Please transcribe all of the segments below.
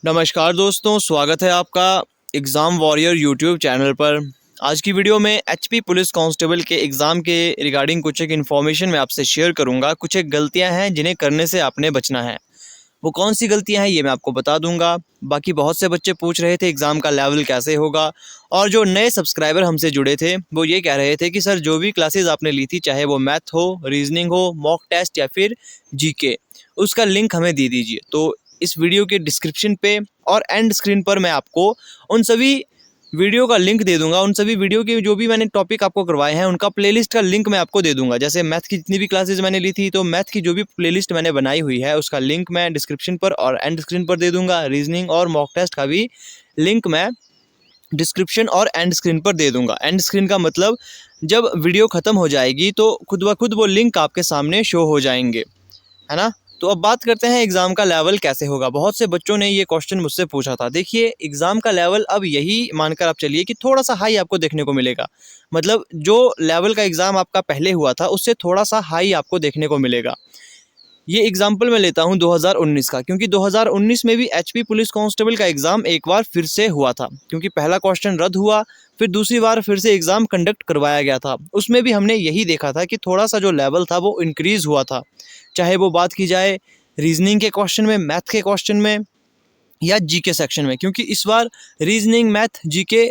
नमस्कार दोस्तों, स्वागत है आपका एग्ज़ाम वॉरियर यूट्यूब चैनल पर। आज की वीडियो में एचपी पुलिस कांस्टेबल के एग्ज़ाम के रिगार्डिंग कुछ एक इन्फॉर्मेशन मैं आपसे शेयर करूंगा। कुछ एक गलतियां हैं जिन्हें करने से आपने बचना है। वो कौन सी गलतियां हैं ये मैं आपको बता दूंगा। बाकी बहुत से बच्चे पूछ रहे थे एग्ज़ाम का लेवल कैसे होगा, और जो नए सब्सक्राइबर हमसे जुड़े थे वो ये कह रहे थे कि सर जो भी क्लासेज आपने ली थी, चाहे वो मैथ हो, रीजनिंग हो, मॉक टेस्ट या फिर जीके, उसका लिंक हमें दे दीजिए। तो इस वीडियो के डिस्क्रिप्शन पे और एंड स्क्रीन पर मैं आपको उन सभी वीडियो का लिंक दे दूंगा। उन सभी वीडियो के जो भी मैंने टॉपिक आपको करवाए हैं उनका प्लेलिस्ट का लिंक मैं आपको दे दूंगा। जैसे मैथ की जितनी भी क्लासेज मैंने ली थी, तो मैथ की जो भी प्लेलिस्ट मैंने बनाई हुई है उसका लिंक मैं डिस्क्रिप्शन पर और एंड स्क्रीन पर दे दूंगा। रीजनिंग और मॉक टेस्ट का भी लिंक मैं डिस्क्रिप्शन और एंड स्क्रीन पर दे दूंगा। एंड स्क्रीन का मतलब जब वीडियो ख़त्म हो जाएगी तो खुद ब खुद वो लिंक आपके सामने शो हो जाएंगे, है ना। तो अब बात करते हैं एग्ज़ाम का लेवल कैसे होगा। बहुत से बच्चों ने ये क्वेश्चन मुझसे पूछा था। देखिए, एग्ज़ाम का लेवल अब यही मानकर आप चलिए कि थोड़ा सा हाई आपको देखने को मिलेगा। मतलब जो लेवल का एग्ज़ाम आपका पहले हुआ था उससे थोड़ा सा हाई आपको देखने को मिलेगा। ये एग्जाम्पल मैं लेता हूँ 2019 का, क्योंकि 2019 में भी एचपी पुलिस कांस्टेबल का एग्ज़ाम एक बार फिर से हुआ था। क्योंकि पहला क्वेश्चन रद्द हुआ, फिर दूसरी बार फिर से एग्ज़ाम कंडक्ट करवाया गया था। उसमें भी हमने यही देखा था कि थोड़ा सा जो लेवल था वो इंक्रीज़ हुआ था। चाहे वो बात की जाए रीजनिंग के क्वेश्चन में, मैथ के क्वेश्चन में या जीके सेक्शन में, क्योंकि इस बार रीजनिंग, मैथ, जीके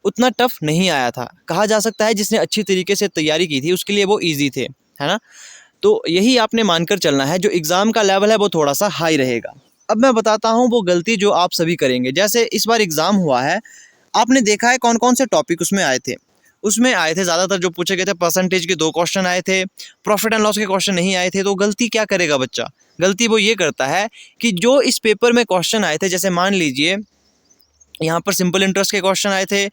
उतना टफ नहीं आया था। कहा जा सकता है जिसने अच्छी तरीके से तैयारी की थी उसके लिए वो ईजी थे, है ना। तो यही आपने मानकर चलना है, जो एग्ज़ाम का लेवल है वो थोड़ा सा हाई रहेगा। अब मैं बताता हूँ वो गलती जो आप सभी करेंगे। जैसे इस बार एग्ज़ाम हुआ है, आपने देखा है कौन कौन से टॉपिक उसमें आए थे। उसमें आए थे ज़्यादातर जो पूछे गए थे, परसेंटेज के 2 क्वेश्चन आए थे, प्रॉफिट एंड लॉस के क्वेश्चन नहीं आए थे। तो गलती क्या करेगा बच्चा? गलती वो ये करता है कि जो इस पेपर में क्वेश्चन आए थे, जैसे मान लीजिए यहाँ पर सिंपल इंटरेस्ट के क्वेश्चन आए थे,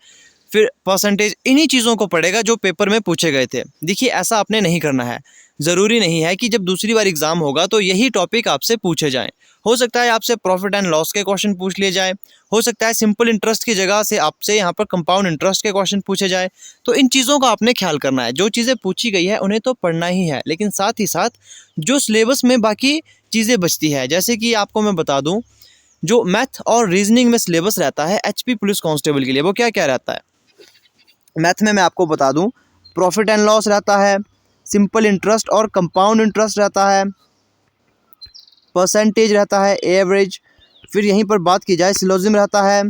फिर परसेंटेज, इन्हीं चीज़ों को पढ़ेगा जो पेपर में पूछे गए थे। देखिए, ऐसा आपने नहीं करना है। ज़रूरी नहीं है कि जब दूसरी बार एग्ज़ाम होगा तो यही टॉपिक आपसे पूछे जाएं। हो सकता है आपसे प्रॉफिट एंड लॉस के क्वेश्चन पूछ लिए जाए, हो सकता है सिंपल इंटरेस्ट की जगह से आपसे यहाँ पर कंपाउंड इंटरेस्ट के क्वेश्चन पूछे जाए। तो इन चीज़ों का आपने ख्याल करना है। जो चीज़ें पूछी गई है उन्हें तो पढ़ना ही है, लेकिन साथ ही साथ जो सिलेबस में बाकी चीज़ें बचती है, जैसे कि आपको मैं बता दूँ, जो मैथ और रीजनिंग में सिलेबस रहता है एचपी पुलिस कांस्टेबल के लिए, वो क्या क्या रहता है। मैथ में मैं आपको बता दूं, प्रॉफिट एंड लॉस रहता है, सिंपल इंटरेस्ट और कंपाउंड इंटरेस्ट रहता है, परसेंटेज रहता है, एवरेज, फिर यहीं पर बात की जाए सिलोजिज्म रहता है।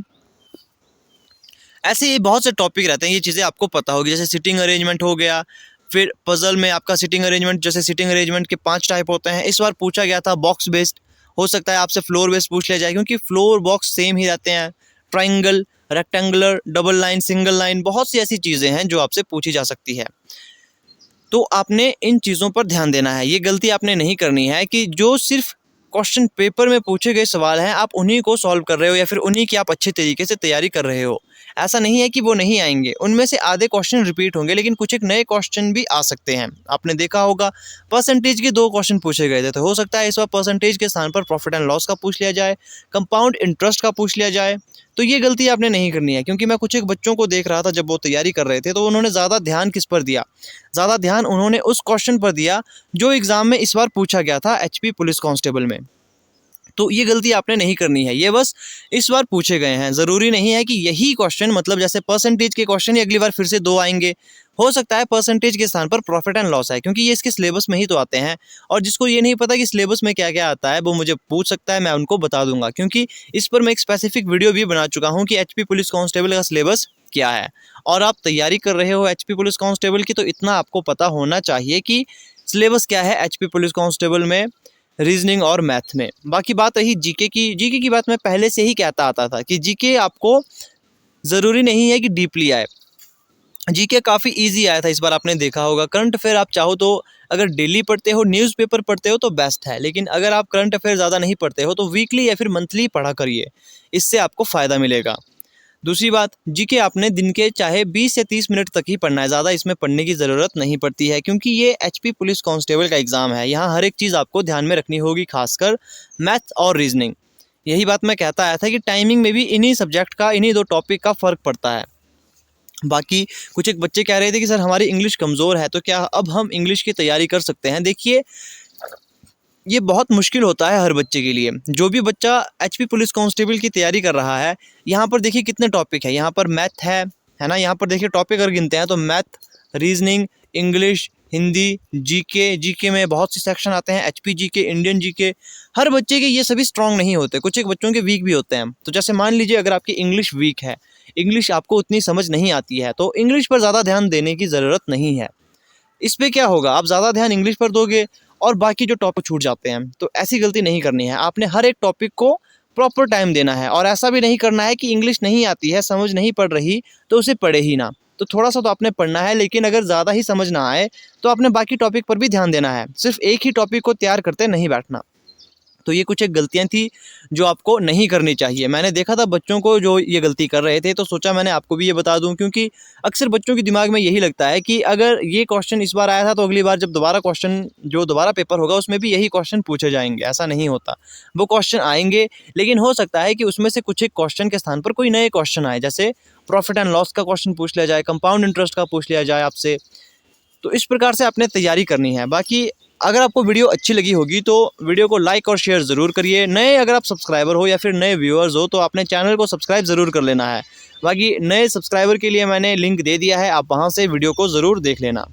ऐसे ही बहुत से टॉपिक रहते हैं, ये चीज़ें आपको पता होगी। जैसे सिटिंग अरेंजमेंट हो गया, फिर पजल में आपका सिटिंग अरेंजमेंट, जैसे सिटिंग अरेंजमेंट के 5 टाइप होते हैं। इस बार पूछा गया था बॉक्स बेस्ड, हो सकता है आपसे फ्लोर बेस्ड पूछ लिया जाए, क्योंकि फ्लोर बॉक्स सेम ही रहते हैं। Triangle, rectangular, double line, single line, बहुत सी ऐसी चीज़ें हैं जो आपसे पूछी जा सकती है। तो आपने इन चीज़ों पर ध्यान देना है। ये गलती आपने नहीं करनी है कि जो सिर्फ क्वेश्चन पेपर में पूछे गए सवाल हैं आप उन्हीं को सॉल्व कर रहे हो या फिर उन्हीं की आप अच्छे तरीके से तैयारी कर रहे हो। ऐसा नहीं है कि वो नहीं आएंगे, उनमें से आधे क्वेश्चन रिपीट होंगे, लेकिन कुछ एक नए क्वेश्चन भी आ सकते हैं। आपने देखा होगा परसेंटेज के 2 क्वेश्चन पूछे गए थे, तो हो सकता है इस बार परसेंटेज के स्थान पर प्रॉफिट एंड लॉस का पूछ लिया जाए, कंपाउंड इंटरेस्ट का पूछ लिया जाए। तो ये गलती आपने नहीं करनी है, क्योंकि मैं कुछ एक बच्चों को देख रहा था जब वो तैयारी कर रहे थे, तो उन्होंने ज़्यादा ध्यान किस पर दिया, ज़्यादा ध्यान उन्होंने उस क्वेश्चन पर दिया जो एग्ज़ाम में इस बार पूछा गया था एचपी पुलिस कांस्टेबल में। तो ये गलती आपने नहीं करनी है। ये बस इस बार पूछे गए हैं, ज़रूरी नहीं है कि यही क्वेश्चन, मतलब जैसे परसेंटेज के क्वेश्चन ही अगली बार फिर से 2 आएंगे। हो सकता है परसेंटेज के स्थान पर प्रॉफिट एंड लॉस है, क्योंकि ये इसके सिलेबस में ही तो आते हैं। और जिसको ये नहीं पता कि सिलेबस में क्या क्या आता है वो मुझे पूछ सकता है, मैं उनको बता दूंगा, क्योंकि इस पर मैं एक स्पेसिफिक वीडियो भी बना चुका हूँ कि एचपी पुलिस कांस्टेबल का सिलेबस क्या है। और आप तैयारी कर रहे हो एचपी पुलिस कांस्टेबल की, तो इतना आपको पता होना चाहिए कि सिलेबस क्या है एचपी पुलिस कांस्टेबल में, रीजनिंग और मैथ में। बाकी बात रही जीके की, जीके की बात मैं पहले से ही कहता आता था कि जीके आपको ज़रूरी नहीं है कि डीपली आए। जीके काफ़ी इजी आया था इस बार, आपने देखा होगा। करंट अफेयर आप चाहो तो अगर डेली पढ़ते हो, न्यूज़पेपर पढ़ते हो तो बेस्ट है, लेकिन अगर आप करंट अफेयर ज़्यादा नहीं पढ़ते हो तो वीकली या फिर मंथली पढ़ा करिए, इससे आपको फ़ायदा मिलेगा। दूसरी बात, जीके आपने दिन के चाहे 20 से 30 मिनट तक ही पढ़ना है, ज़्यादा इसमें पढ़ने की ज़रूरत नहीं पड़ती है, क्योंकि ये एचपी पुलिस कांस्टेबल का एग्ज़ाम है। यहाँ हर एक चीज़ आपको ध्यान में रखनी होगी, खासकर मैथ और रीजनिंग। यही बात मैं कहता आया था कि टाइमिंग में भी इन्हीं सब्जेक्ट का, इन्हीं 2 टॉपिक का फ़र्क पड़ता है। बाकी कुछ एक बच्चे कह रहे थे कि सर हमारी इंग्लिश कमज़ोर है, तो क्या अब हम इंग्लिश की तैयारी कर सकते हैं? देखिए, ये बहुत मुश्किल होता है हर बच्चे के लिए। जो भी बच्चा एचपी पुलिस कांस्टेबल की तैयारी कर रहा है, यहाँ पर देखिए कितने टॉपिक है। यहाँ पर मैथ है ना। यहाँ पर देखिए टॉपिक अगर गिनते हैं तो math, reasoning, English, Hindi, GK में बहुत से सेक्शन आते हैं, एचपी जीके, इंडियन जीके। हर बच्चे के ये सभी स्ट्रांग नहीं होते, कुछ एक बच्चों के वीक भी होते हैं। तो जैसे मान लीजिए अगर आपकी इंग्लिश वीक है, इंग्लिश आपको उतनी समझ नहीं आती है, तो इंग्लिश पर ज़्यादा ध्यान देने की ज़रूरत नहीं है। इस पे क्या होगा, आप ज़्यादा ध्यान इंग्लिश पर दोगे और बाकी जो टॉपिक छूट जाते हैं। तो ऐसी गलती नहीं करनी है, आपने हर एक टॉपिक को प्रॉपर टाइम देना है। और ऐसा भी नहीं करना है कि इंग्लिश नहीं आती है, समझ नहीं पड़ रही तो उसे पढ़े ही ना। तो थोड़ा सा तो आपने पढ़ना है, लेकिन अगर ज़्यादा ही समझ ना आए तो आपने बाकी टॉपिक पर भी ध्यान देना है। सिर्फ एक ही टॉपिक को तैयार करते नहीं बैठना। तो ये कुछ एक गलतियाँ थी जो आपको नहीं करनी चाहिए। मैंने देखा था बच्चों को जो ये गलती कर रहे थे, तो सोचा मैंने आपको भी ये बता दूं, क्योंकि अक्सर बच्चों के दिमाग में यही लगता है कि अगर ये क्वेश्चन इस बार आया था तो अगली बार जब दोबारा क्वेश्चन जो दोबारा पेपर होगा उसमें भी यही क्वेश्चन पूछे जाएंगे। ऐसा नहीं होता। वो क्वेश्चन आएंगे, लेकिन हो सकता है कि उसमें से कुछ एक क्वेश्चन के स्थान पर कोई नए क्वेश्चन आए, जैसे प्रॉफिट एंड लॉस का क्वेश्चन पूछ लिया जाए, कंपाउंड इंटरेस्ट का पूछ लिया जाए आपसे। तो इस प्रकार से आपने तैयारी करनी है। बाकी अगर आपको वीडियो अच्छी लगी होगी तो वीडियो को लाइक और शेयर ज़रूर करिए। नए अगर आप सब्सक्राइबर हो या फिर नए व्यूअर्स हो तो अपने चैनल को सब्सक्राइब ज़रूर कर लेना है। बाकी नए सब्सक्राइबर के लिए मैंने लिंक दे दिया है, आप वहाँ से वीडियो को ज़रूर देख लेना।